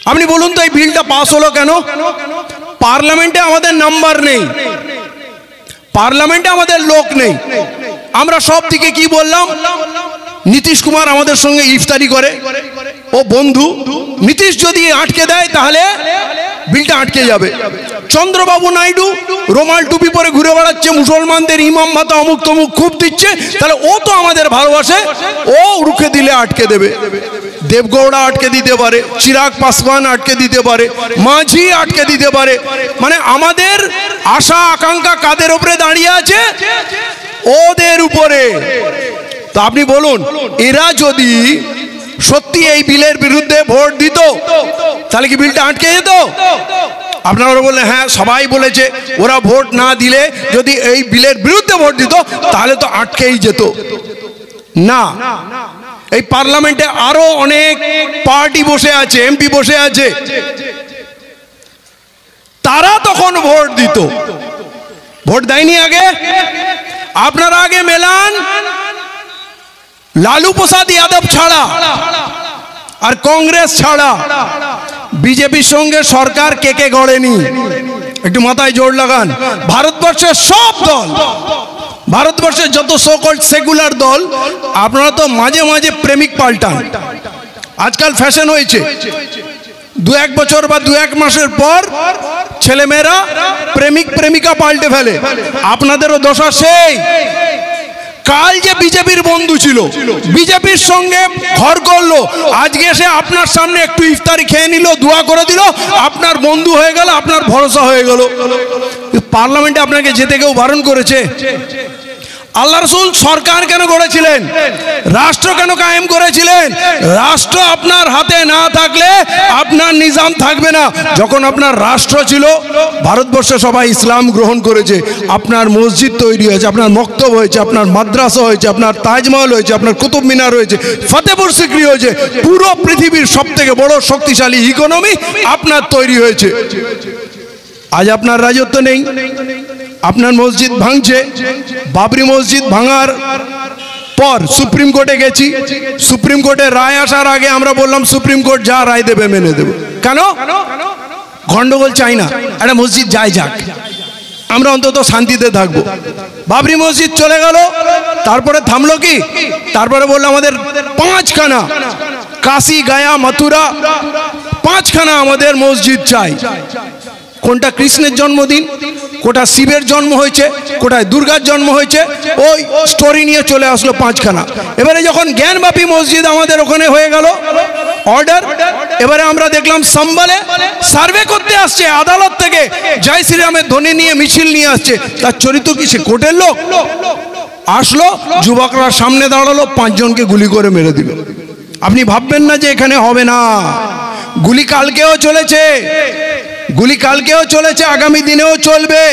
আপনি বলুন তো এই বিলটা পাস হলো কেন? পার্লামেন্টে আমাদের নাম্বার নেই, পার্লামেন্টে আমাদের লোক নেই। আমরা সব দিকে কি বললাম, নীতিশ কুমার আমাদের সঙ্গে ইফতারি করে, ও বন্ধু, নীতিশ যদি আটকে দেয় তাহলে বিলটা আটকে যাবে। চন্দ্রবাবু নাইডু রোমাল টুপি পরে ঘুরে বেড়াচ্ছে, মুসলমানদের ইমাম ভাতা অমুক তমুক খুব দিচ্ছে, তাহলে ও তো আমাদের ভালোবাসে, ও রুখে দিলে আটকে দেবে। দেবগৌড়া আটকে দিতে পারে, চিরাগ পাসওয়ান আটকে দিতে পারে, মাঝি আটকে দিতে পারে। মানে আমাদের আশা আকাঙ্ক্ষা কাদের উপরে দাঁড়িয়ে আছে? ওদের উপরে। তো আপনি বলুন, এরা যদি সত্যি এই বিলের বিরুদ্ধে ভোট দিত তাহলে কি বিলটা আটকে যেত? আপনারা বললেন হ্যাঁ সবাই বলেছে, ওরা ভোট না দিলে যদি এই বিলের বিরুদ্ধে ভোট দিত তাহলে তো আটকেই যেত। না, এই পার্লামেন্টে আরো অনেক পার্টি বসে আছে, এমপি বসে আছে, তারা তখন ভোট দিত। ভোট দেয়নি আগে? আপনারা আগে মেলান লালু প্রসাদ যাদব ছাড়া আর কংগ্রেস ছাড়া বিজেপির সঙ্গে সরকার কে কে গড়েনি? একটু মাথায় জোর লাগান। ভারতবর্ষের সব দল, ভারতবর্ষের যত সোকল্ড সেকুলার দল, আপনারা তো মাঝে মাঝে প্রেমিক পাল্টান। আজকাল ফ্যাশন হয়েছে, দু এক বছর বা দু এক মাসের পর ছেলেমেয়েরা প্রেমিক প্রেমিকা পাল্টে ফেলে। আপনাদেরও দশা সেই। কাল যে বিজেপির বন্ধু ছিল, বিজেপির সঙ্গে ঘর করলো, আজকে এসে আপনার সামনে একটু ইফতারি খেয়ে নিল, দোয়া করে দিল, আপনার বন্ধু হয়ে গেল, আপনার ভরসা হয়ে গেল। পার্লামেন্টে আপনাকে যেতে কেউ বারণ করেছে? আল্লাহ রসুল সরকার কেন গড়েছিলেন? রাষ্ট্র কেন কায়েম করেছিলেন? রাষ্ট্র আপনার হাতে না থাকলে আপনার নিজাম থাকবে না। যখন আপনার রাষ্ট্র ছিল, ভারতবর্ষে সবাই ইসলাম গ্রহণ করেছে, আপনার মসজিদ তৈরি হয়েছে, আপনার মক্তব হয়েছে, আপনার মাদ্রাসা হয়েছে, আপনার তাজমহল হয়েছে, আপনার কুতুব মিনার হয়েছে, ফতেপুর সিক্রি হয়েছে, পুরো পৃথিবীর সব থেকে বড় শক্তিশালী ইকোনমি আপনার তৈরি হয়েছে। আজ আপনার রাজত্ব নেই, আপনার মসজিদ ভাঙছে। বাবরি মসজিদ ভাঙার পর সুপ্রিম কোর্টে গেছি, সুপ্রিম কোর্টের রায় আসার আগে আমরা বললাম সুপ্রিম কোর্ট যা রায় দেবে মেনে দেব। কেন? গন্ডগোল চাই না, একটা মসজিদ যাই যাক, আমরা অন্তত শান্তিতে থাকবো। বাবরি মসজিদ চলে গেল, তারপরে থামলো কি? তারপরে বললো আমাদের 5খানা, কাশী গয়া মথুরা 5খানা আমাদের মসজিদ চাই। কোনটা কৃষ্ণের জন্মদিন, কোটা শিবের জন্ম হয়েছে, কোটায় দুর্গার জন্ম হয়েছে, ওই স্টোরি নিয়ে চলে আসলো 5খানা। এবারে যখন জ্ঞানবাপী মসজিদ আমাদের ওখানে হয়ে গেল অর্ডার, এবারে আমরা দেখলাম সম্বলে সার্ভে করতে আসছে আদালত থেকে, জয় শ্রীরামের ধ্বনি নিয়ে মিছিল নিয়ে আসছে। তার চরিত্র কি? সে কোর্টের লোক। আসলো, যুবকরা সামনে দাঁড়ালো, 5 জনকে গুলি করে মেরে দিল। আপনি ভাববেন না যে এখানে হবে না, গুলি কালকেও চলেছে, গুলি কালকেও চলেছে, আগামী দিনেও চলবে।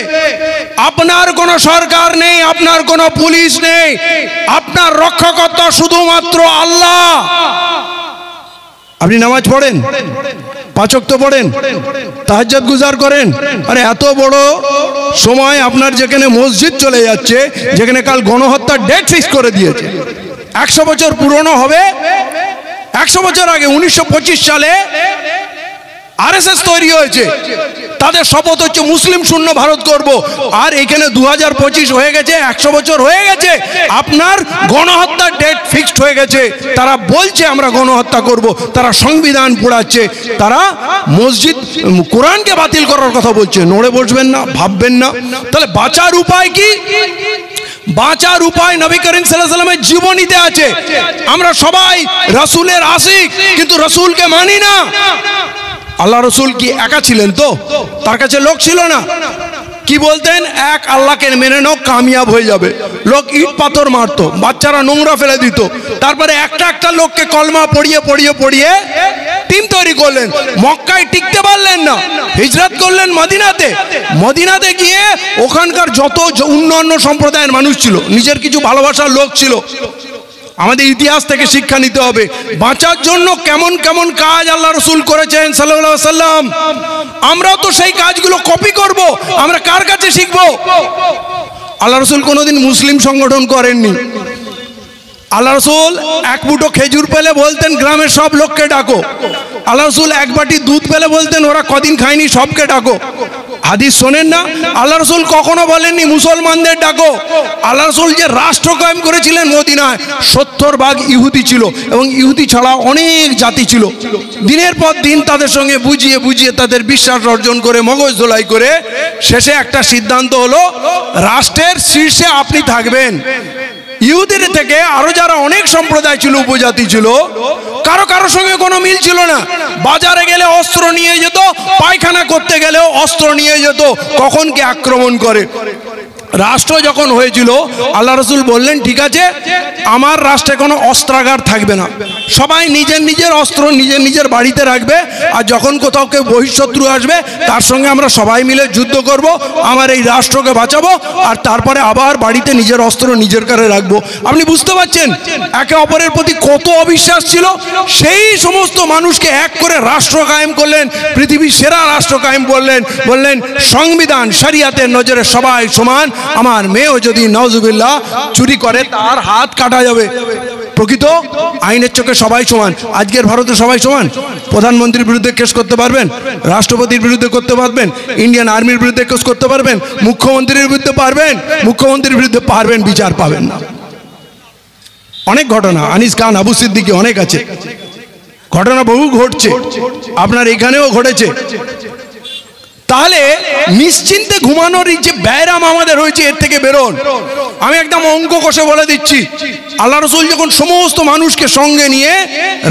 আপনার কোনো সরকার নেই, আপনার কোনো পুলিশ নেই, আপনার রক্ষাকর্তা শুধুমাত্র আল্লাহ। আপনি নামাজ পড়েন, 5 ওয়াক্ত পড়েন, তাহাজ্জুদ গুজার করেন, আরে এত বড় সময় আপনার যেখানে মসজিদ চলে যাচ্ছে, যেখানে কাল গণহত্যার ডেট ফিক্স করে দিয়েছে, 100 বছর পুরনো হবে। 100 বছর আগে 1925 সালে আরএসএস তৈরি হয়েছে, তাদের শপথ হচ্ছে মুসলিম শূন্য ভারত করব। আর এখানে 2025 হয়ে গেছে, 100 বছর হয়ে গেছে, আপনার গণহত্যার ডেট ফিক্সড হয়ে গেছে। তারা বলছে আমরা গণহত্যা করব, তারা সংবিধান পোড়াচ্ছে, তারা মসজিদ কোরআনকে বাতিল করার কথা বলছে। নড়ে বসবেন না, ভাববেন না। তাহলে বাঁচার উপায় কি? বাঁচার উপায় নবী করিম সাল্লাল্লাহু আলাইহি ওয়াসাল্লামের জীবনীতে আছে। আমরা সবাই রাসূলের আশিক, কিন্তু রাসূলকে মানি না। আল্লাহ রসুল কি একা ছিলেন? তো তার কাছে লোক ছিল না। কি বলতেন? এক আল্লাহকে মেনে নাও, কামিয়াব হয়ে যাবে। লোক ইট পাথর মারতো, বাচ্চারা নোংরা ফেলে দিত। তারপরে একটা একটা লোককে কলমা পড়িয়ে পড়িয়ে পড়িয়ে টিম তৈরি করলেন। মক্কায় টিকতে পারলেন না, হিজরত করলেন মদিনাতে। মদিনাতে গিয়ে ওখানকার যত অন্যান্য সম্প্রদায়ের মানুষ ছিল, নিজের কিছু ভালোবাসার লোক ছিল। আমাদের ইতিহাস থেকে শিক্ষা নিতে হবে, বাঁচার জন্য কেমন কেমন কাজ আল্লাহ রসুল করেছেন সাল্লাল্লাহু আলাইহি ওয়াসাল্লাম। আমরাও তো সেই কাজগুলো কপি করব। আমরা কার কাছে শিখবো? আল্লাহ রসুল কোনোদিন মুসলিম সংগঠন করেননি। আল্লাহ রসুল এক মুঠো খেজুর পেলে বলতেন গ্রামের সব লোককে ডাকো। আল্লাহ রসুল এক বাটি দুধ পেলে বলতেন ওরা কদিন খায়নি সবকে ডাকো। হাদিস শোনেন না? আল্লাহ রসুল কখনো বলেননি মুসলমানদের ডাকো। আল্লাহ রসুল যে রাষ্ট্র কায়েম করেছিলেন মদিনায় 70% ইহুদি ছিল এবং ইহুদি ছাড়া অনেক জাতি ছিল। দিনের পর দিন তাদের সঙ্গে বুঝিয়ে বুঝিয়ে তাদের বিশ্বাস অর্জন করে মগজ ধোলাই করে শেষে একটা সিদ্ধান্ত হলো রাষ্ট্রের শীর্ষে আপনি থাকবেন। ইহুদির থেকে আরো যারা অনেক সম্প্রদায় ছিল, উপজাতি ছিল, কারো কারো সঙ্গে কোনো মিল ছিল না। বাজারে গেলে অস্ত্র নিয়ে যেত, পায়খানা করতে গেলেও অস্ত্র নিয়ে যেত, কখন কে আক্রমণ করে। রাষ্ট্র যখন হয়েছিল আল্লাহ রসুল বললেন ঠিক আছে, আমার রাষ্ট্রে কোনো অস্ত্রাগার থাকবে না, সবাই নিজের নিজের অস্ত্র নিজের নিজের বাড়িতে রাখবে, আর যখন কোথাও কেউ বহিঃশত্রু আসবে তার সঙ্গে আমরা সবাই মিলে যুদ্ধ করব, আমার এই রাষ্ট্রকে বাঁচাবো, আর তারপরে আবার বাড়িতে নিজের অস্ত্র নিজের কাছে রাখবো। আপনি বুঝতে পারছেন একে অপরের প্রতি কত অবিশ্বাস ছিল। সেই সমস্ত মানুষকে এক করে রাষ্ট্র কায়েম করলেন, পৃথিবীর সেরা রাষ্ট্র কায়েম করলেন, বললেন সংবিধান শরিয়াতের নজরে সবাই সমান, আমার মেয়েও যদি নাউজুবিল্লাহ চুরি করে তার হাত কাটা যাবে। প্রকৃত আইনের চোখে সবাই সমান। আজকের ভারতে সবাই সমান। প্রধানমন্ত্রীর বিরুদ্ধে কেস করতে পারবেন, রাষ্ট্রপতির বিরুদ্ধে করতে পারবেন, ইন্ডিয়ান আর্মির বিরুদ্ধে কেস করতে পারবেন, মুখ্যমন্ত্রীর বিরুদ্ধে পারবেন, মুখ্যমন্ত্রীর বিরুদ্ধে পারবেন, বিচার পাবেন না। অনেক ঘটনা, আনিস খান, আবু সিদ্দিকী, অনেক আছে ঘটনা, বহু ঘটছে, আপনার এখানেও ঘটেছে। তাহলে নিশ্চিন্তে ঘুমানোর যে ব্যায়াম আমাদের হয়েছে এর থেকে বেরোন। আমি একদম অঙ্ক কষে বলে দিচ্ছি, আল্লাহ রসুল যখন সমস্ত মানুষকে সঙ্গে নিয়ে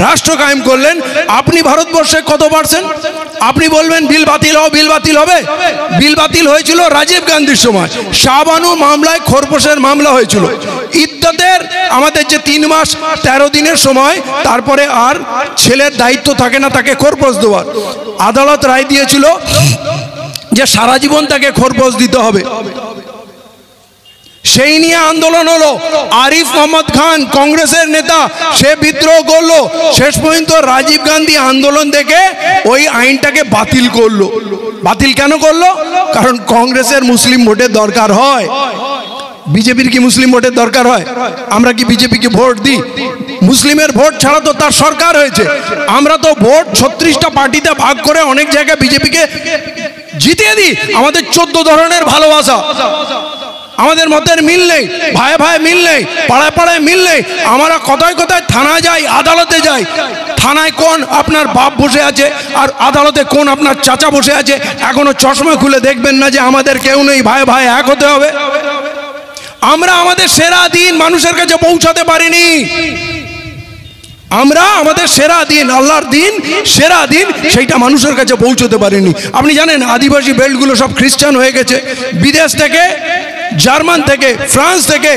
রাষ্ট্র কায়েম করলেন, আপনি ভারতবর্ষে কত পার্সেন্ট? আপনি বলবেন বিল বাতিল হবে, বিল বাতিল হবে। বিল বাতিল হয়েছিল রাজীব গান্ধীর সময়, শাহবানু মামলায় খোরপোশের মামলা হয়েছিল। ইদ্যতের আমাদের যে 3 মাস 13 দিনের সময়, তারপরে আর ছেলের দায়িত্ব থাকে না তাকে খোরপোশ দেওয়ার। আদালত রায় দিয়েছিল যে সারা জীবন তাকে খোরপোশ দিতে হবে। সেই নিয়ে আন্দোলন হলো। আরিফ মোহাম্মদ খান কংগ্রেসের নেতা, সে বিদ্রোহ করলো। শেষ পর্যন্ত রাজীব গান্ধী আন্দোলন দেখে ওই আইনটাকে বাতিল করলো। বাতিল কেন করলো? কারণ কংগ্রেসের মুসলিম ভোটের দরকার হয়, বিজেপির কি মুসলিম ভোটের দরকার হয়? আমরা কি বিজেপিকে ভোট দিই? মুসলিমের ভোট ছাড়া তো তার সরকার হয়েছে। আমরা তো ভোট 36টা পার্টিতে ভাগ করে অনেক জায়গায় বিজেপিকে জিতিয়ে দিই। আমাদের 14 ধরনের ভালোবাসা, আমাদের মতের মিল নেই, ভাই ভাই মিল নেই, পাড়ায় পাড়ায় মিল নেই। আমরা কোথায় কোথায় থানা যাই, আদালতে যাই। থানায় কোন আপনার বাপ বসে আছে আর আদালতে কোন আপনার চাচা বসে আছে। এখনো চশমা খুলে দেখবেন না যে আমাদের কেউ নেই, ভাই ভাই এক হতে হবে। আমরা আমাদের সেরা দিন মানুষের কাছে পৌঁছাতে পারিনি। আমরা আমাদের সেরা দিন, আল্লাহর দিন, সেরা দিন, সেইটা মানুষের কাছে পৌঁছতে পারিনি। আপনি জানেন আদিবাসী বেল্টগুলো সব খ্রিস্টান হয়ে গেছে। বিদেশ থেকে, জার্মান থেকে, ফ্রান্স থেকে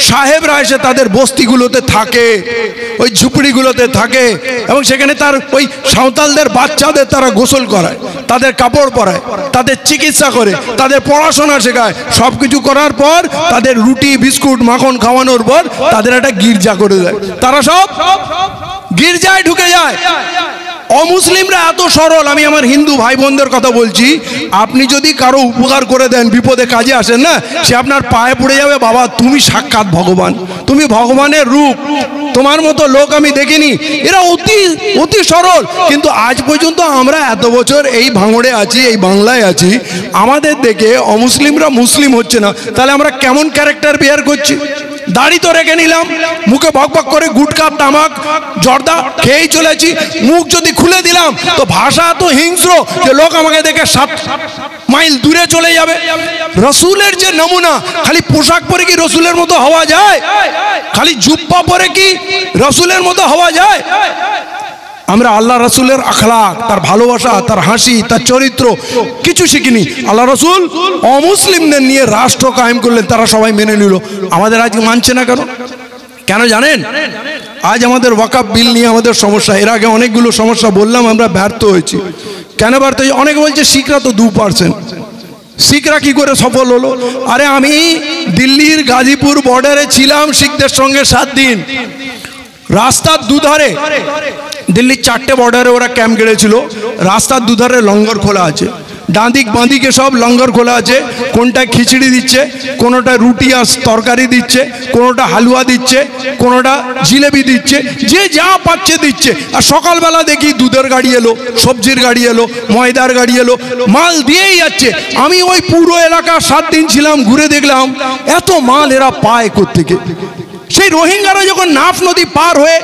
সাহেবরা এসে তাদের বস্তিগুলোতে থাকে, ওই ঝুপড়িগুলোতে থাকে, এবং সেখানে তার ওই সাঁওতালদের বাচ্চাদের তারা গোসল করায়, তাদের কাপড় পরায়, তাদের চিকিৎসা করে, তাদের পড়াশোনা শেখায়। সব কিছু করার পর তাদের রুটি বিস্কুট মাখন খাওয়ানোর পর তাদের একটা গির্জা করে দেয়। তারা সব গির্জায় ঢুকে যায়। অমুসলিমরা এত সরল। আমি আমার হিন্দু ভাই বোনদের কথা বলছি, আপনি যদি কারো উপকার করে দেন, বিপদে কাজে আসেন না, সে আপনার পায়ে পড়ে যাবে, বাবা তুমি সাক্ষাৎ ভগবান, তুমি ভগবানের রূপ, তোমার মতো লোক আমি দেখিনি। এরা অতি অতি সরল। কিন্তু আজ পর্যন্ত আমরা এত বছর এই ভাঙড়ে আছি, এই বাংলায় আছি, আমাদের দেখে অমুসলিমরা মুসলিম হচ্ছে না। তাহলে আমরা কেমন ক্যারেক্টার বিয়ার করছি? দাড়ি তো রেখে নিলাম, মুখে বক বক করে গুটকা তামাক জর্দা খেয়েই চলেছি। মুখ যদি খুলে দিলাম তো ভাষা তো হিংস্র যে লোক আমাকে দেখে 7 মাইল দূরে চলে যাবে। রসুলের যে নমুনা, খালি পোশাক পরে কি রসুলের মতো হওয়া যায়? খালি জুব্বা পরে কি রসুলের মতো হওয়া যায়? আমরা আল্লাহ রসুলের আখলাক, তার ভালোবাসা, তার হাসি, তার চরিত্র কিছু শিখিনি। আল্লাহ রসুল অমুসলিমদের নিয়ে রাষ্ট্র কায়েম করলেন, তারা সবাই মেনে নিল। আমাদের আজকে মানছে না কেন? কেন জানেন? আজ আমাদের ওয়াকফ বিল নিয়ে আমাদের সমস্যা। এর আগে অনেকগুলো সমস্যা বললাম, আমরা ব্যর্থ হয়েছি। কেন ব্যর্থ হয়েছি? অনেকে বলছে শিখরা তো 2%, শিখরা কি করে সফল হলো? আরে আমি দিল্লির গাজীপুর বর্ডারে ছিলাম শিখদের সঙ্গে 7 দিন। রাস্তার দুধারে, দিল্লির 4টে বর্ডারে ওরা ক্যাম্প গেড়েছিল, রাস্তার দুধারে লঙ্গর খোলা আছে। ডাঁদিক বাঁদিকে সব লঙ্গর খোলা আছে, কোনটা খিচড়ি দিচ্ছে, কোনোটা রুটি আর তরকারি দিচ্ছে, কোনোটা হালুয়া দিচ্ছে, কোনোটা জিলেবি দিচ্ছে, যে যা পাচ্ছে দিচ্ছে। আর সকালবেলা দেখি দুধের গাড়ি এলো, সবজির গাড়ি এলো, ময়দার গাড়ি এলো, মাল দিয়েই যাচ্ছে। আমি ওই পুরো এলাকা 7 দিন ছিলাম, ঘুরে দেখলাম এত মাল এরা পায় কোত্থেকে। সেই রোহিঙ্গারা যখন নাফ নদী পার হয়ে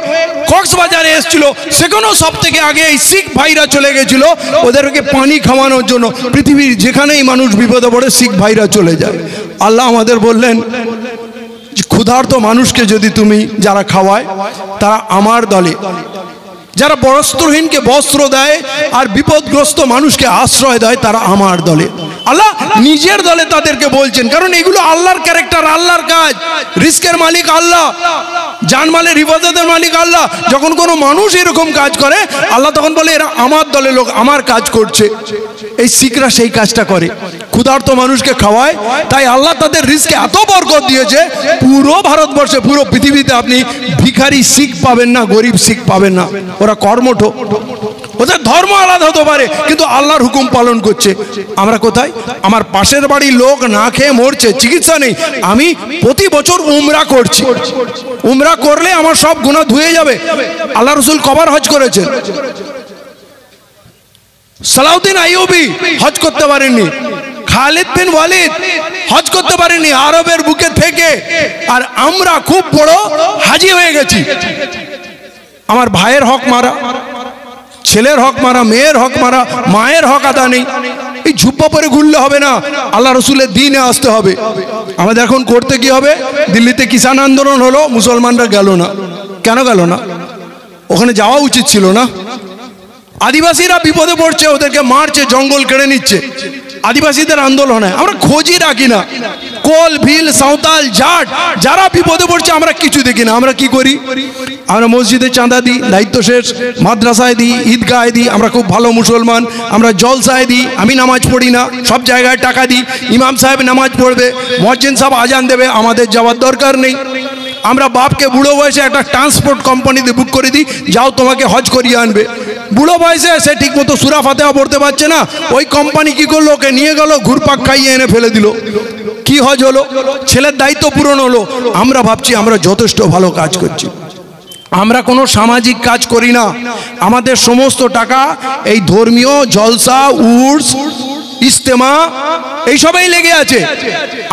কক্সবাজারে এসেছিল, সেখানেও সব থেকে আগে এই শিখ ভাইরা চলে গেছিল ওদেরকে পানি খাওয়ানোর জন্য। পৃথিবীর যেখানেই মানুষ বিপদে পড়ে শিখ ভাইরা চলে যায়। আল্লাহ আমাদের বললেন, ক্ষুধার্ত মানুষকে যদি তুমি যারা খাওয়ায় তারা আমার দলে, যারা বস্ত্রহীনকে বস্ত্র দেয় আর বিপদগ্রস্ত মানুষকে আশ্রয় দেয় তারা আমার দলে। আল্লাহ নিজের দলে তাদেরকে বলছেন, কারণ এগুলো আল্লাহর ক্যারেক্টার, আল্লাহর কাজ। রিস্কের মালিক আল্লাহ, জানমালের হিফাজতের মালিক আল্লাহ। যখন কোনো মানুষ এরকম কাজ করে আল্লাহ তখন বলে এরা আমার দলে লোক, আমার কাজ করছে। এই শিখরা সেই কাজটা করে, ক্ষুধার্ত মানুষকে খাওয়ায়। তাই আল্লাহ তাদের রিস্কে এত বরকত দিয়েছে, পুরো ভারতবর্ষে, পুরো পৃথিবীতে আপনি ভিখারি শিখ পাবেন না, গরিব শিখ পাবেন না। ওরা কর্মঠ, ওদের ধর্ম আলাদা হতে পারে কিন্তু আল্লাহর হুকুম পালন করছে। আমরা কোথায়? আমার পাশের বাড়ির লোক না খেয়ে মরছে, চিকিৎসা নেই, আমি প্রতি বছর উমরা করছি। উমরা করলে আমার সব গুনাহ ধুয়ে যাবে। আল্লাহ রসুল কবার হজ করেছেন? সালাউদ্দিন আইয়ুবী হজ করতে পারেননি, খালিদ বিন ওয়ালিদ হজ করতে পারেননি আরবের বুকে থেকে। আর আমরা খুব বড় হাজি হয়ে গেছি। আমার ভাইয়ের হক মারা, ছেলের হক মারা, মেয়ের হক মারা, মায়ের হক আদা নেই। এই ঝুপ্পা পরে ঘুরলে হবে না, আল্লাহ রসুলের দিনে আসতে হবে। আমাদের এখন করতে কি হবে? দিল্লিতে কিষাণ আন্দোলন হলো, মুসলমানরা গেল না। কেন গেল না? ওখানে যাওয়া উচিত ছিল না? আদিবাসীরা বিপদে পড়ছে, ওদেরকে মারছে, জঙ্গল কেড়ে নিচ্ছে। আদিবাসীদের আন্দোলন হয়, আমরা খোঁজই রাখি না। কোল, ভিল, সাঁওতাল, জাট যারা বিপদে পড়ছে আমরা কিছু দেখি না। আমরা কি করি? আমরা মসজিদে চাঁদা দিই, দায়িত্ব শেষ, মাদ্রাসায় দিই, ঈদগাহে দিই, আমরা খুব ভালো মুসলমান। আমরা জলসায় দিই, আমি নামাজ পড়ি না, সব জায়গায় টাকা দিই। ইমাম সাহেব নামাজ পড়বে, মুয়াজ্জিন সাহেব আজান দেবে, আমাদের যাওয়ার দরকার নেই। আমরা বাপকে বুড়ো বয়সে একটা ট্রান্সপোর্ট কোম্পানিতে বুক করে দিই, যাও তোমাকে হজ করিয়ে আনবে। বুড়ো বয়সে সে ঠিক মতো সূরা ফাতিহা পড়তে পারছে না, ওই কোম্পানি কি করলো? ওকে নিয়ে গেল, ঘুরপাক খাইয়ে এনে ফেলে দিল। কি হজ হলো? ছেলের দায়িত্ব পূরণ হলো। আমরা ভাবছি আমরা যথেষ্ট ভালো কাজ করছি। আমরা কোনো সামাজিক কাজ করি না। আমাদের সমস্ত টাকা এই ধর্মীয় জলসা, উর্স, ইস্তেমা এইসবেই লেগে আছে।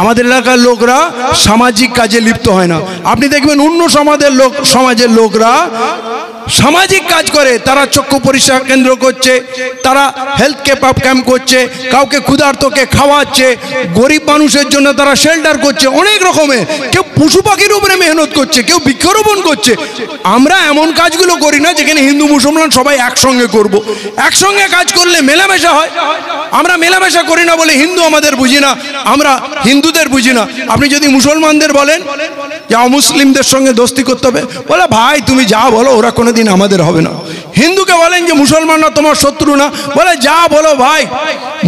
আমাদের এলাকার লোকরা সামাজিক কাজে লিপ্ত হয় না। আপনি দেখবেন অন্য সমাজের লোকরা সামাজিক কাজ করে, তারা চক্ষু পরীক্ষা কেন্দ্র করছে, তারা হেলথ ক্যাম্প করছে, কাউকে ক্ষুধার্তকে খাওয়াচ্ছে, গরিব মানুষের জন্য তারা শেল্টার করছে, অনেক রকমের। কেউ পশু পাখির উপরে মেহনত করছে, কেউ বৃক্ষরোপণ করছে। আমরা এমন কাজগুলো করি না যেখানে হিন্দু মুসলমান সবাই একসঙ্গে করব। একসঙ্গে কাজ করলে মেলামেশা হয়। আমরা মেলামেশা করি না বলে হিন্দু আমাদের বুঝি না, আমরা হিন্দুদের বুঝি না। আপনি যদি মুসলমানদের বলেন যে অমুসলিমদের সঙ্গে দোস্তি করতে হবে, বলে ভাই তুমি যা বলো ওরা কোনোদিন আমাদের হবে না। হিন্দুকে বলেন যে মুসলমানরা তোমার শত্রু না, বলে যা বলো ভাই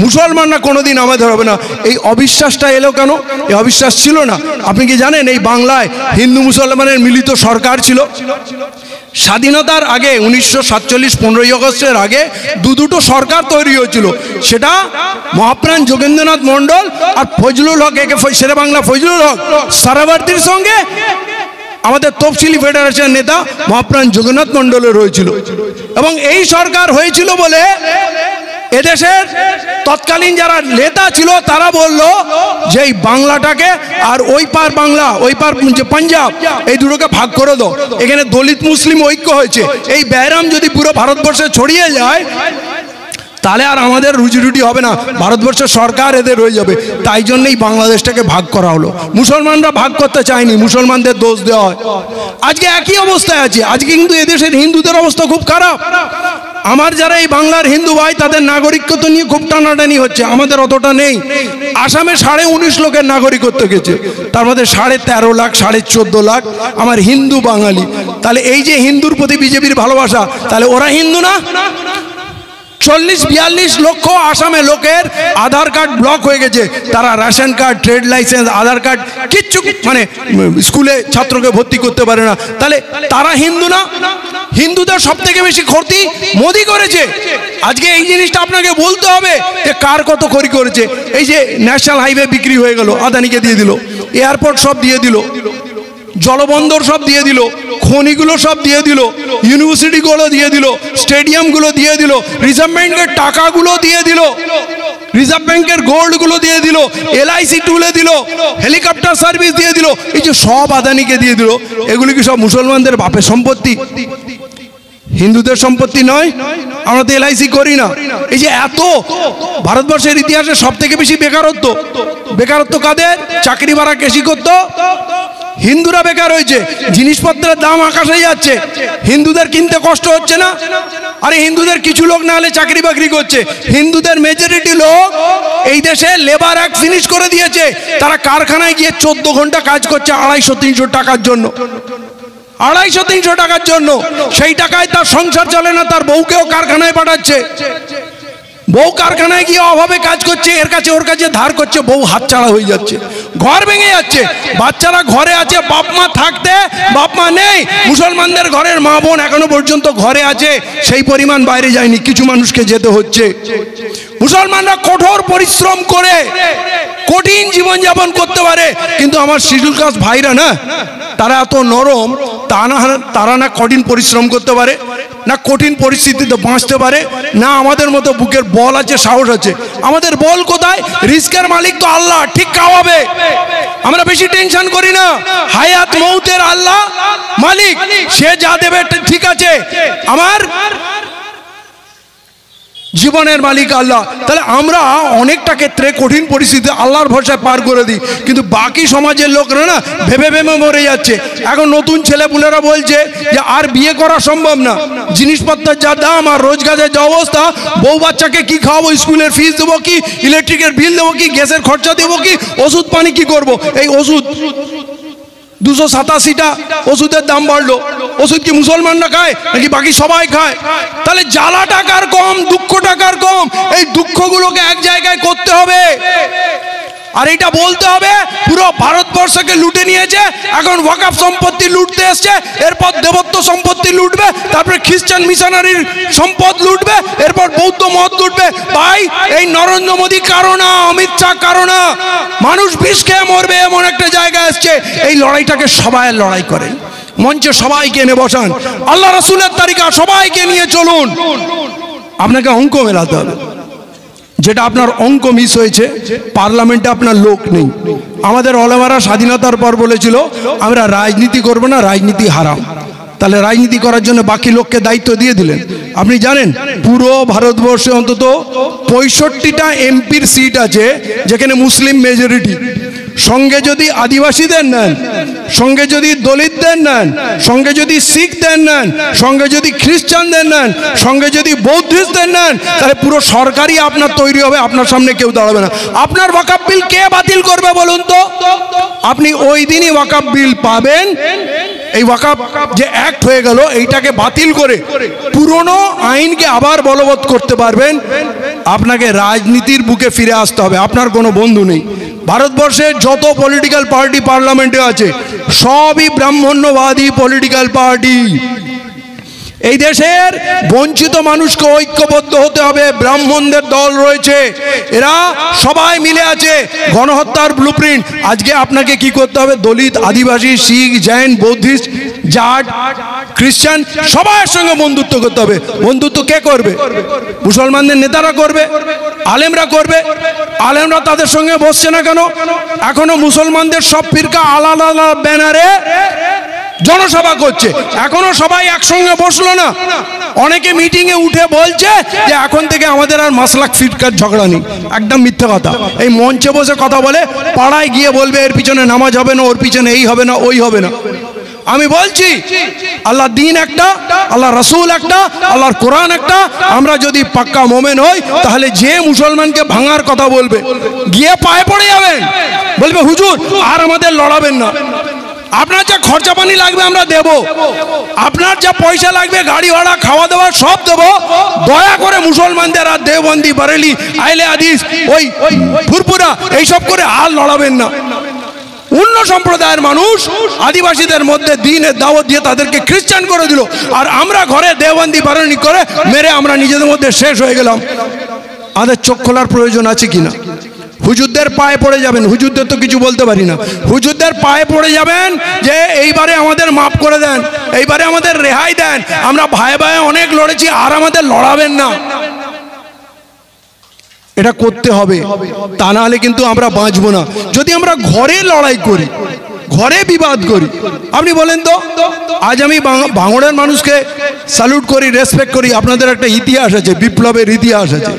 মুসলমানরা কোনোদিন আমাদের হবে না। এই অবিশ্বাসটা এলো কেন? এই অবিশ্বাস ছিল না। আপনি কি জানেন এই বাংলায় হিন্দু মুসলমানের মিলিত সরকার ছিল? স্বাধীনতার আগে 1947 15ই আগস্টের আগে দুটো সরকার তৈরি হয়েছিল। সেটা মহাপ্রাণ যোগেন্দ্রনাথ মণ্ডল আর ফজলুল হক, একে শেরে বাংলা ফজলুল হক সারাবর্তীর সঙ্গে আমাদের তফসিলি ফেডারেশন নেতা মহাপ্রাণ যোগেন্দ্রনাথ মণ্ডলের হয়েছিল। এবং এই সরকার হয়েছিল বলে এদেশের তৎকালীন যারা নেতা ছিল তারা বলল যে এই বাংলাটাকে আর ওই পার বাংলা, ওই পার যে পাঞ্জাব, এই দুটোকে ভাগ করে দাও। এখানে দলিত মুসলিম ঐক্য হয়েছে। এই ব্যারাম যদি পুরো ভারতবর্ষে ছড়িয়ে যায় তাহলে আর আমাদের রুজি রুটি হবে না, ভারতবর্ষের সরকার এদের হয়ে যাবে। তাই জন্যই বাংলাদেশটাকে ভাগ করা হলো। মুসলমানরা ভাগ করতে চায়নি, মুসলমানদের দোষ দেওয়া হয়। আজকে একই অবস্থায় আছে। আজকে কিন্তু এদেশের হিন্দুদের অবস্থা খুব খারাপ। আমার যারা এই বাংলার হিন্দু ভাই তাদের নাগরিকত্ব নিয়ে খুব টানাটানি হচ্ছে, আমাদের অতটা নেই। আসামে 19.5 লাখের নাগরিকত্ব গেছে, তার মধ্যে 13.5 লাখ 14.5 লাখ আমার হিন্দু বাঙালি। তাহলে এই যে হিন্দুর প্রতি বিজেপির ভালোবাসা, তাহলে ওরা হিন্দু না? 40-42 লক্ষ আসামে লোকের আধার কার্ড ব্লক হয়ে গেছে। তারা রেশন কার্ড, ট্রেড লাইসেন্স, আধার কার্ড কিচ্ছু মানে স্কুলে ছাত্রকে ভর্তি করতে পারে না। তাহলে তারা হিন্দু না? হিন্দুদের সব থেকে বেশি ক্ষতি মোদি করেছে। আজকে এই জিনিসটা আপনাকে বলতে হবে যে কার কত ক্ষতি করেছে। এই যে ন্যাশনাল হাইওয়ে বিক্রি হয়ে গেল, আদানিকে দিয়ে দিল, এয়ারপোর্ট সব দিয়ে দিল, জলবন্দর সব দিয়ে দিল, খনিগুলো সব দিয়ে দিল, ইউনিভার্সিটিগুলো দিয়ে দিল, স্টেডিয়ামগুলো দিয়ে দিল, রিজার্ভ ব্যাংকের টাকাগুলো দিয়ে দিল, রিজার্ভ ব্যাংকের গোল্ডগুলো দিয়ে দিল, LIC তুলে দিল, হেলিকপ্টার সার্ভিস দিয়ে দিল, এই যে সব আদানিকে দিয়ে দিল। এগুলি কি সব মুসলমানদের বাপের সম্পত্তি? হিন্দুদের সম্পত্তি নয়? আমরা তো LIC করি না। এই যে এত ভারতবর্ষের ইতিহাসে সব থেকে বেশি বেকারত্ব, বেকারত্ব কাদের? চাকরি বাড়া কেশি করতো, হিন্দুরা বেকার হয়েছে। জিনিসপত্রের দাম আকাশে যাচ্ছে, হিন্দুদের কিনতে কষ্ট হচ্ছে না? আরে হিন্দুদের কিছু লোক না হলে চাকরি বাকরি করছে। হিন্দুদের মেজরিটি লোক এই দেশে লেবার অ্যাক্ট ফিনিশ করে দিয়েছে। তারা কারখানায় গিয়ে 14 ঘন্টা কাজ করছে 250-300 টাকার জন্য, 250-300 টাকার জন্য। সেই টাকায় তার সংসার চলে না, তার বউকেও কারখানায় পাঠাচ্ছে। বউ কারখানায় গিয়ে অভাবে কাজ করছে, এর কাছে ওর কাছে ধার করছে, বউ হাতছাড়া হয়ে যাচ্ছে, ঘর ভেঙে যাচ্ছে। বাচ্চারা ঘরে আছে, বাপ মা থাকতে বাপ মা নেই। মুসলমানদের ঘরের মা বোন এখনো পর্যন্ত ঘরে আছে, সেই পরিমাণ বাইরে যায়নি, কিছু মানুষকে যেতে হচ্ছে। মুসলমানরা কঠোর পরিশ্রম করে কঠিন জীবনযাপন করতে পারে, কিন্তু আমার শিডিউল কাস্ট ভাইরা না, তারা এত নরম, তারা না কঠিন পরিশ্রম করতে পারে, না কঠিন পরিস্থিতিতে বাঁচতে পারে, না আমাদের মতো বুকের বল আছে, সাহস আছে। আমাদের বল কোথায়? রিস্কের মালিক তো আল্লাহ, ঠিক খাওয়াবে। আমরা বেশি টেনশন করি না, হায়াত মৌতের আল্লাহ মালিক, সে যা দেবে ঠিক আছে। আমার জীবনের মালিক আল্লাহ। তাহলে আমরা অনেকটা ক্ষেত্রে কঠিন পরিস্থিতি আল্লাহর ভরসায় পার করে দিই, কিন্তু বাকি সমাজের লোকরা না ভেবে ভেবে মরে যাচ্ছে। এখন নতুন ছেলেপুলেরা বলছে যে আর বিয়ে করা সম্ভব না, জিনিসপত্রের যা দাম আর রোজগারের যা অবস্থা, বউ বাচ্চাকে কি খাওয়াবো, স্কুলের ফিস দেবো কি, ইলেকট্রিকের বিল দেবো কি, গ্যাসের খরচা দেবো কি, ওষুধ পানি কি করব। এই ওষুধ 287টা ওষুধের দাম বাড়লো। ওষুধ কি মুসলমানরা খায় নাকি বাকি সবাই খায়? তাহলে জ্বালা টাকার কম, দুঃখ টাকার কম, এই দুঃখগুলোকে এক জায়গায় করতে হবে। আর এটা বলতে হবে পুরো ভারতবর্ষকে লুটে নিয়েছে, এখন ওয়াকফ সম্পত্তি লুটতে এসছে, এরপর দেবত্ব সম্পত্তি লুটবে, তারপরে খ্রিস্টান মিশনারির সম্পদ লুটবে, এরপর বৌদ্ধ মত লুটবে। ভাই, এই নরেন্দ্র মোদী কারো না, অমিত শাহ কারো না, মানুষ বিষ খেয়ে মরবে এমন একটা জায়গা এসছে। এই লড়াইটাকে সবাই লড়াই করেন, মঞ্চে সবাইকে এনে বসান, আল্লাহ রাসূলের তারিকা সবাইকে নিয়ে চলুন। আপনাকে অঙ্ক মেলাতে হবে, যেটা আপনার অঙ্ক মিস হয়েছে, পার্লামেন্টে আপনার লোক নেই। আমাদের ওলামারা স্বাধীনতার পর বলেছিল আমরা রাজনীতি করব না, রাজনীতি হারাম। তাহলে রাজনীতি করার জন্য বাকি লোককে দায়িত্ব দিয়ে দিলেন। আপনি জানেন পুরো ভারতবর্ষে অন্তত 65টা এমপির সিট আছে যেখানে মুসলিম মেজরিটি। সঙ্গে যদি আদিবাসীদের নেন, সঙ্গে যদি দলিতদের নেন, সঙ্গে যদি শিখদের নেন, সঙ্গে যদি খ্রিস্টানদের নেন, সঙ্গে যদি বৌদ্ধিস্টদের নেন, তাহলে পুরো সরকারই আপনার তৈরি হবে, আপনার সামনে কেউ দাঁড়াবে না। আপনার ওয়াকফ বিল কে বাতিল করবে বলুন তো? আপনি ওই দিনই ওয়াকফ বিল পাবেন। এই ওয়াকফ যে অ্যাক্ট হয়ে গেল, এইটাকে বাতিল করে পুরনো আইনকে আবার বলবৎ করতে পারবেন। আপনাকে রাজনীতির বুকে ফিরে আসতে হবে। আপনার কোনো বন্ধু নেই। ভারতবর্ষের যত পলিটিক্যাল পার্টি পার্লামেন্টে আছে সবই ব্রাহ্মণ্যবাদী পলিটিক্যাল পার্টি। এই দেশের বঞ্চিত মানুষকে ঐক্যবদ্ধ হতে হবে। ব্রাহ্মণদের দল রয়েছে, এরা সবাই মিলে আছে, গণহত্যার ব্লুপ্রিন্ট। আজকে আপনাকে কি করতে হবে? দলিত, আদিবাসী, শিখ, জৈন, বৌদ্ধিস্ট, জাট, খ্রিস্টান সবার সঙ্গে বন্ধুত্ব করতে হবে। বন্ধুত্ব কে করবে? মুসলমানদের নেতারা করবে, আলেমরা করবে। আলেমরা তাদের সঙ্গে বসছে না কেন? এখনো মুসলমানদের সব ফিরকা আলাদা আলাদা ব্যানারে জনসভা করছে, এখনো সবাই একসঙ্গে বসলো না। অনেকে মিটিং এ উঠে বলছে যে এখন থেকে আমাদের আর মাসলাক ফিরকার ঝগড়া নেই। একদম মিথ্যে কথা। এই মঞ্চে বসে কথা বলে, পাড়ায় গিয়ে বলবে এর পিছনে নামাজ হবে না, ওর পিছনে এই হবে না, ওই হবে না। আমি বলছি আল্লাহ দিন একটা, আল্লাহ রাসূল একটা, আল্লাহর কোরআন একটা। আমরা যদি পাক্কা মোমেন হই তাহলে যে মুসলমানকে ভাঙার কথা বলবে গিয়ে পায়ে পড়ে যাবেন, বলবে হুজুর আর আমাদের লড়াবেন না, আপনার যা খরচা পানি লাগবে আমরা দেব, আপনার যা পয়সা লাগবে গাড়ি ভাড়া খাওয়া দাওয়া সব দেব, দয়া করে মুসলমানদের আর দেওবন্দি, বারেলি, আহলে হাদিস, ওই ফুরপুরা এইসব করে আর লড়াবেন না। অন্য সম্প্রদায়ের মানুষ আদিবাসীদের মধ্যে দিনের দাওয়াত দিয়ে তাদেরকে খ্রিস্টান করে দিল, আর আমরা ঘরে দেওবন্দি বারণী করে মেরে আমরা নিজেদের মধ্যে শেষ হয়ে গেলাম। আমাদের চোখ খোলার প্রয়োজন আছে কিনা? হুজুরদের পায়ে পড়ে যাবেন, হুজুরদের তো কিছু বলতে পারি না, হুজুরদের পায়ে পড়ে যাবেন যে এইবারে আমাদের মাফ করে দেন, এইবারে আমাদের রেহাই দেন, আমরা ভাই ভাই অনেক লড়েছি, আর আমাদের লড়াবেন না। এটা করতে হবে, তা না হলে কিন্তু আমরা বাঁচবো না। যদি আমরা ঘরে লড়াই করি, ঘরে বিবাদ করি, আপনি বলেন তো, আজ আমি ভাঙড়ের মানুষকে স্যালুট করি, রেসপেক্ট করি। আপনাদের একটা ইতিহাস আছে, বিপ্লবের ইতিহাস আছে।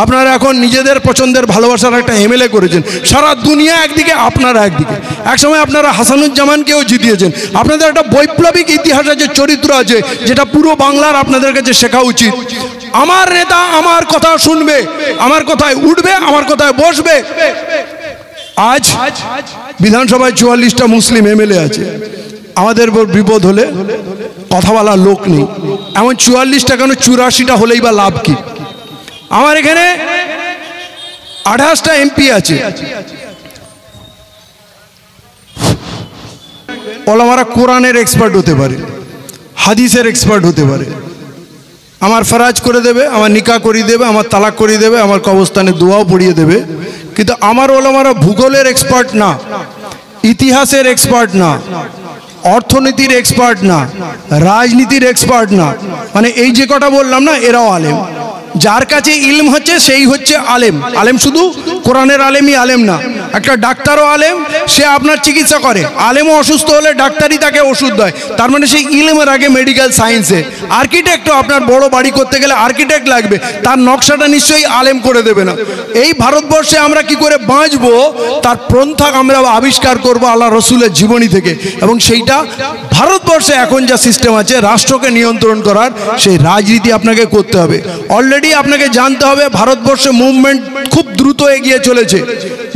আপনারা এখন নিজেদের পছন্দের ভালোবাসার একটা এমএলএ করেছেন, সারা দুনিয়া একদিকে, আপনারা একদিকে। একসময় আপনারা হাসানুজ্জামানকেও জিতিয়েছেন। আপনাদের একটা বৈপ্লবিক ইতিহাস আছে, চরিত্র আছে, যেটা পুরো বাংলার আপনাদের কাছে শেখা উচিত। আমার নেতা আমার কথা শুনবে, আমার কথায় উঠবে, আমার কথায় বসবে। আজ বিধানসভায় 44টা মুসলিম এমএলএ আছে, আমাদের বিপদ হলে কথা বলার লোক নেই। এমন 44টা কেন, 84টা হলেই বা লাভ কি? আমার এখানে 28টা এমপি আছে। ওলামারা কোরআনের এক্সপার্ট হতে পারে, হাদিসের এক্সপার্ট হতে পারে, আমার ফরাজ করে দেবে, আমার নিকাহ করিয়ে দেবে, আমার তালাক করিয়ে দেবে, আমার কবরস্থানে দোয়াও পড়িয়ে দেবে। কিন্তু আমার ওলামারা ভূগোলের এক্সপার্ট না, ইতিহাসের এক্সপার্ট না, অর্থনীতির এক্সপার্ট না, রাজনীতির এক্সপার্ট না। মানে এই যে কটা বললাম না, এরাও আলেম। যার কাছে ইলম হচ্ছে সেই হচ্ছে আলেম। আলেম শুধু কোরআনের আলেমই আলেম না, একটা ডাক্তারও আলেম, সে আপনার চিকিৎসা করে। আলেমও অসুস্থ হলে ডাক্তারই তাকে ওষুধ দেয়, তার মানে সেই ইলমের আগে মেডিকেল সায়েন্সে। আর্কিটেক্টও আপনার বড় বাড়ি করতে গেলে আর্কিটেক্ট লাগবে, তার নকশাটা নিশ্চয়ই আলেম করে দেবে না। এই ভারতবর্ষে আমরা কি করে বাঁচবো তার পন্থা আমরা আবিষ্কার করব আল্লাহ রসুলের জীবনী থেকে। এবং সেইটা ভারতবর্ষে এখন যা সিস্টেম আছে রাষ্ট্রকে নিয়ন্ত্রণ করার, সেই রাজনীতি আপনাকে করতে হবে। অলরেডি আপনাকে জানতে হবে ভারতবর্ষে মুভমেন্ট খুব দ্রুত এগিয়ে চলেছে।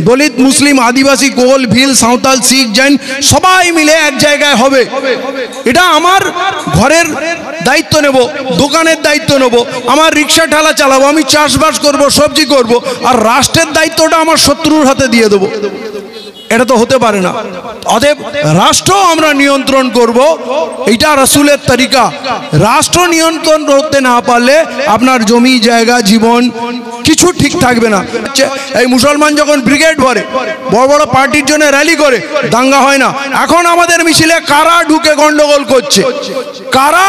দলিত, মুসলিম, আদিবাসী, কোল, ভিল, সাঁওতাল, শিখ, জৈন সবাই মিলে এক জায়গায় হবে। এটা আমার ঘরের দায়িত্ব নেব, দোকানের দায়িত্ব নেব, আমার রিক্সা ঠেলা চালাবো, আমি চাষবাস করব, সবজি করব, আর রাষ্ট্রের দায়িত্বটা আমার শত্রুর হাতে দিয়ে দেবো। এটা তো হতে পারে না। অতএব রাষ্ট্র আমরা নিয়ন্ত্রণ করব, এইটা রাসূলের তরিকা। রাষ্ট্র নিয়ন্ত্রণ করতে না পারলে আপনার জমি জায়গা জীবন কিছু ঠিক থাকবে না। এই মুসলমান যখন ব্রিগেড ভরে, বড় বড় পার্টির জন্য র্যালি করে, দাঙ্গা হয় না। এখন আমাদের মিছিলে কারা ঢুকে গন্ডগোল করছে, কারা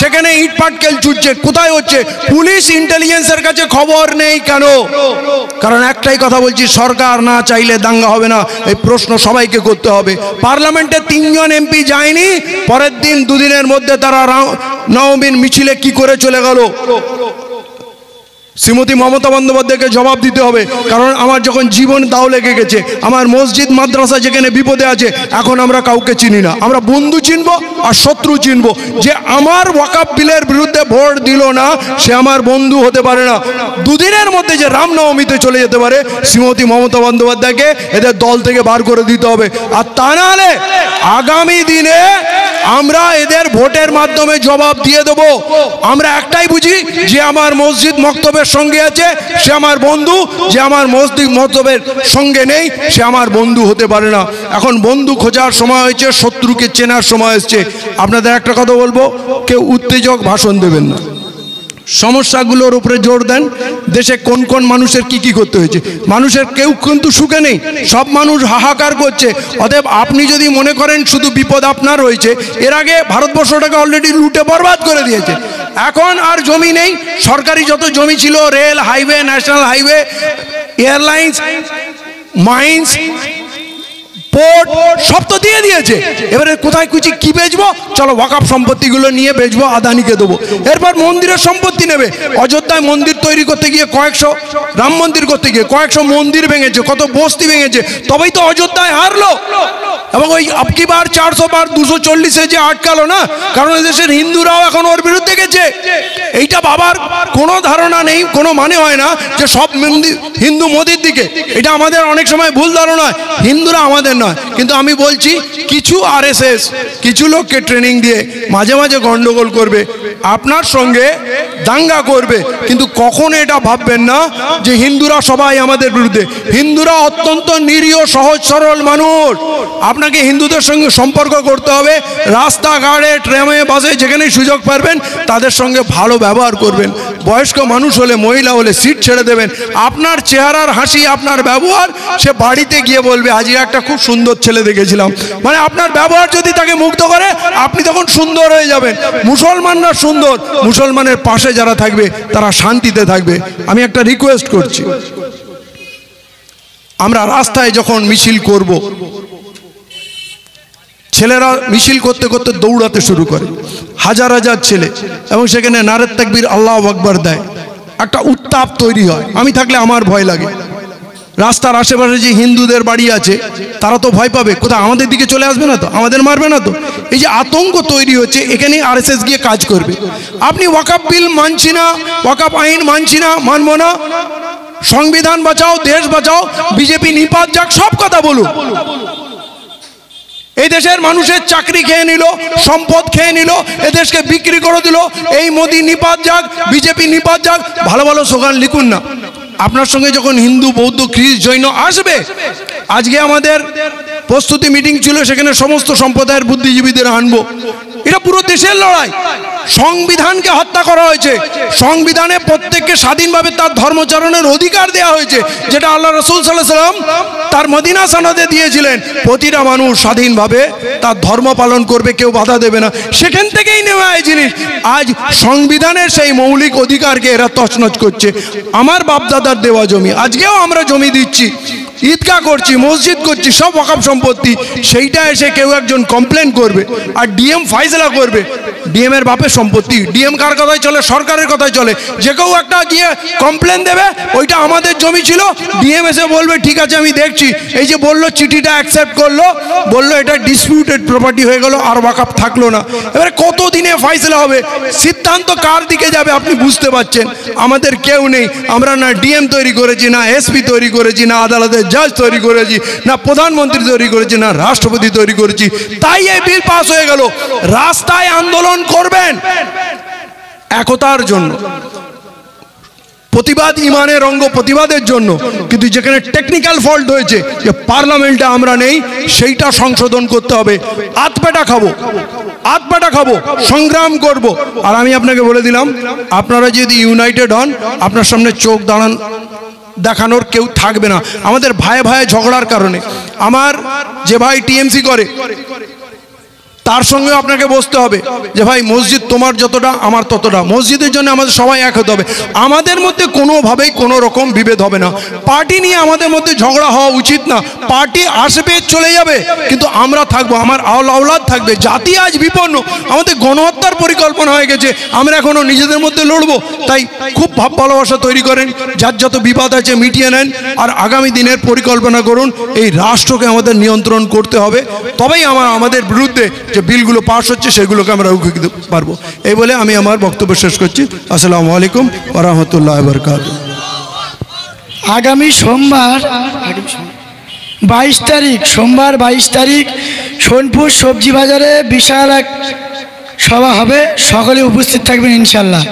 সেখানে ইট পাটকেল ছুটছে, কোথায় হচ্ছে? পুলিশ ইন্টেলিজেন্সের কাছে খবর নেই কেন? কারণ একটাই কথা বলছি, সরকার না চাইলে দাঙ্গা হবে না। এই প্রশ্ন সবাইকে করতে হবে। পার্লামেন্টে 3 জন এমপি যায়নি, পরের দিন দুদিনের মধ্যে তারা নওমিন মিছিলে কি করে চলে গেল? শ্রীমতী মমতা বন্দ্যোপাধ্যায়কে জবাব দিতে হবে। কারণ আমার যখন জীবন দাও লেগে গেছে, আমার মসজিদ মাদ্রাসা যেখানে বিপদে আছে, এখন আমরা কাউকে চিনি না। আমরা বন্ধু চিনব আর শত্রু চিনব। যে আমার ওয়াকফ বিলের বিরুদ্ধে ভোট দিল না, সে আমার বন্ধু হতে পারে না। দুদিনের মধ্যে যে রামনবমীতে চলে যেতে পারে, শ্রীমতী মমতা বন্দ্যোপাধ্যায়কে এদের দল থেকে বার করে দিতে হবে। আর তা না হলে আগামী দিনে আমরা এদের ভোটের মাধ্যমে জবাব দিয়ে দেব। আমরা একটাই বুঝি, যে আমার মসজিদ মক্তবের সঙ্গে আছে সে আমার বন্ধু, যে আমার মসজিদ মক্তবের সঙ্গে নেই সে আমার বন্ধু হতে পারে না। এখন বন্ধু খোঁজার সময় হয়েছে, শত্রুকে চেনার সময় এসছে। আপনাদের একটা কথা বলবো, কেউ উত্তেজক ভাষণ দেবেন না, সমস্যাগুলোর উপরে জোর দেন। দেশে কোন কোন মানুষের কি কি করতে হয়েছে, মানুষের কেউ কিন্তু সুখে নেই, সব মানুষ হাহাকার করছে। অতএব আপনি যদি মনে করেন শুধু বিপদ আপনার হয়েছে, এর আগে ভারতবর্ষটাকে অলরেডি লুটে বরবাদ করে দিয়েছে। এখন আর জমি নেই, সরকারি যত জমি ছিল, rail, highway, national highway, airlines, mines, port সব তো দিয়ে দিয়েছে। এবারে কোথায় কুচি কি বেচবো? চলো ওয়াকফ সম্পত্তিগুলো নিয়ে বেচবো, আদানিকে দেবো। এরপর মন্দিরের সম্পত্তি নেবে। অযোধ্যায় মন্দির তৈরি করতে গিয়ে কয়েকশো, রাম মন্দির করতে গিয়ে কয়েকশো মন্দির ভেঙেছে, কত বস্তি ভেঙেছে, তবেই তো অযোধ্যায় হারলো। এবং ওই আপকি বার 400 বার 240-এ যে আটকালো না, কারণ দেশের হিন্দুরাও এখন ওর বিরুদ্ধে গেছে। এইটা বাবার কোনো ধারণা নেই, কোনো মানে হয় না যে সব হিন্দু মোদির দিকে। এটা আমাদের অনেক সময় ভুল ধারণা, হিন্দুরা আমাদের নয়। কিন্তু আমি বলছি, কিছু আরএসএস কিছু লোককে ট্রেনিং দিয়ে মাঝে মাঝে গন্ডগোল করবে। আপনার সঙ্গে দাঙ্গা করবে, কিন্তু কখনো এটা ভাববেন না যে হিন্দুরা সবাই আমাদের বিরুদ্ধে। হিন্দুরা অত্যন্ত নিরীহ সহজ সরল মানুষ। আপনাকে হিন্দুদের সঙ্গে সম্পর্ক করতে হবে, রাস্তাঘাটে ট্রেনে বাসে যেখানেই সুযোগ পারবেন তাদের সঙ্গে ভালো ব্যবহার করবেন। বয়স্ক মানুষ হলে মহিলা হলে সিট ছেড়ে দেবেন। আপনার চেহারার হাসি আপনার ব্যবহার সে বাড়িতে গিয়ে বলবে আজকে একটা খুব সুন্দর ছেলে দেখেছিলাম। মানে আপনার ব্যবহার যদি তাকে মুগ্ধ করে আপনি তখন সুন্দর হয়ে যাবেন। মুসলমানরা সুন্দর, মুসলমানের পাশে যারা থাকবে তারা শান্তিতে থাকবে। আমি একটা রিকোয়েস্ট করছি, আমরা রাস্তায় যখন মিছিল করব, ছেলেরা মিছিল করতে করতে দৌড়াতে শুরু করে, হাজার হাজার ছেলে, এবং সেখানে নারে তাকবীর আল্লাহু আকবার দেয়, একটা উত্তাপ তৈরি হয়। আমি থাকলে আমার ভয় লাগে। রাস্তার আশেপাশে যে হিন্দুদের বাড়ি আছে তারা তো ভয় পাবে, কোথাও আমাদের দিকে চলে আসবে না তো, আমাদের মারবে না তো। এই যে আতঙ্ক তৈরি হচ্ছে, এখানেই আরএসএস গিয়ে কাজ করবে। আপনি ওয়াকফ বিল মানছি না, ওয়াকফ আইন মানছি না, মানবো না, সংবিধান বাঁচাও, দেশ বাঁচাও, বিজেপি নিপাত যাক, সব কথা বলুন। এই দেশের মানুষের চাকরি খেয়ে নিল, সম্পদ খেয়ে নিল, এদেশকে বিক্রি করে দিল। এই মোদি নিপাত যাক, বিজেপি নিপাত যাক, ভালো ভালো স্লোগান লিখুন না। আপনার সঙ্গে যখন হিন্দু, বৌদ্ধ, খ্রিস্ট, জৈন আসবে, আজকে আমাদের প্রস্তুতি মিটিং ছিল, সেখানে সমস্ত সম্প্রদায়ের বুদ্ধিজীবীদের আনবো। এটা পুরো দেশের লড়াই। সংবিধানকে হত্যা করা হয়েছে, সংবিধানে প্রত্যেককে স্বাধীনভাবে তার ধর্মচারণের অধিকার দেওয়া হয়েছে, যেটা আল্লাহ রাসূল সাল্লাল্লাহু আলাইহি ওয়াসাল্লাম তার মদিনা সনদে দিয়েছিলেন। প্রতিটা মানুষ স্বাধীনভাবে তার ধর্ম পালন করবে, কেউ বাধা দেবে না। সেখান থেকেই নেওয়া এই জিনিস। আজ সংবিধানের সেই মৌলিক অধিকারকে এরা তছনছ করছে। আমার বাপদাদার দেওয়া জমি আজকেও আমরা জমি দিচ্ছি, ঈদগাহ করছি, মসজিদ করছি, সব ওয়াকফ সম্পত্তি। সেইটা এসে কেউ একজন কমপ্লেন করবে আর ডিএম ফাইসলা করবে, ডিএম এর বাপের সম্পত্তি। ডিএম কার কথাই চলে? সরকারের কথাই চলে। যে কেউ একটা গিয়ে কমপ্লেন দেবে, ওইটা আমাদের জমি ছিল, ডিএম এসে বলবে ঠিক আছে আমি দেখছি। এই যে বললো চিঠিটা অ্যাকসেপ্ট করলো, বললো এটা ডিসপিউটেড প্রপার্টি হয়ে গেল, আর ওয়াকফ থাকলো না। এবারে কত দিনে ফাইসলা হবে? সিদ্ধান্ত কার দিকে যাবে আপনি বুঝতে পারছেন? আমাদের কেউ নেই। আমরা না ডিএম তৈরি করেছি, না এসপি তৈরি করেছি, না আদালতের জাজ তৈরি করেছি, না প্রধানমন্ত্রী তৈরি করেছি, না রাষ্ট্রপতি তৈরি করেছি। তাই এই বিল পাস হয়ে গেল। রাস্তায় আন্দোলন করবেন একতার জন্য, প্রতিবাদ ইমানের অঙ্গ, প্রতিবাদের জন্য। কিন্তু যেখানে টেকনিক্যাল ফল্ট হয়েছে, যে পার্লামেন্টে আমরা নেই, সেইটা সংশোধন করতে হবে। আতপেটা খাবো, আতপেটা খাবো, সংগ্রাম করব। আর আমি আপনাকে বলে দিলাম, আপনারা যদি ইউনাইটেড হন, আপনার সামনে চোখ দেখানোর কেউ থাকবে না। আমাদের ভাই ভাই ঝগড়ার কারণে, আমার যে ভাই টিএমসি করে তার সঙ্গে আপনাকে বসতে হবে যে ভাই মসজিদ তোমার যতটা আমার ততটা, মসজিদের জন্য আমাদের সবাই এক হতে হবে। আমাদের মধ্যে কোনোভাবেই কোনো রকম বিভেদ হবে না। পার্টি নিয়ে আমাদের মধ্যে ঝগড়া হওয়া উচিত না। পার্টি আসবে চলে যাবে, কিন্তু আমরা থাকবো, আমার আওলাদ থাকবে। জাতি আজ বিপন্ন, আমাদের গণহত্যার পরিকল্পনা হয়ে গেছে, আমরা এখনো নিজেদের মধ্যে লড়বো। তাই খুব ভাব ভালোবাসা তৈরি করেন, যার যত বিবাদ আছে মিটিয়ে নেন, আর আগামী দিনের পরিকল্পনা করুন। এই রাষ্ট্রকে আমাদের নিয়ন্ত্রণ করতে হবে, তবেই আমাদের বিরুদ্ধে যে বিলগুলো পাস হচ্ছে সেগুলোকে আমরা রুখে দিতে পারবো। এই বলে আমি আমার বক্তব্য শেষ করছি। আসসালামু আলাইকুম ওয়া রাহমাতুল্লাহি ওয়া বারাকাতুহু। আগামী সোমবার 22 তারিখ, সোমবার 22 তারিখ সোনপুর সবজি বাজারে বিশাল এক সভা হবে, সকলে উপস্থিত থাকবেন ইনশাল্লাহ।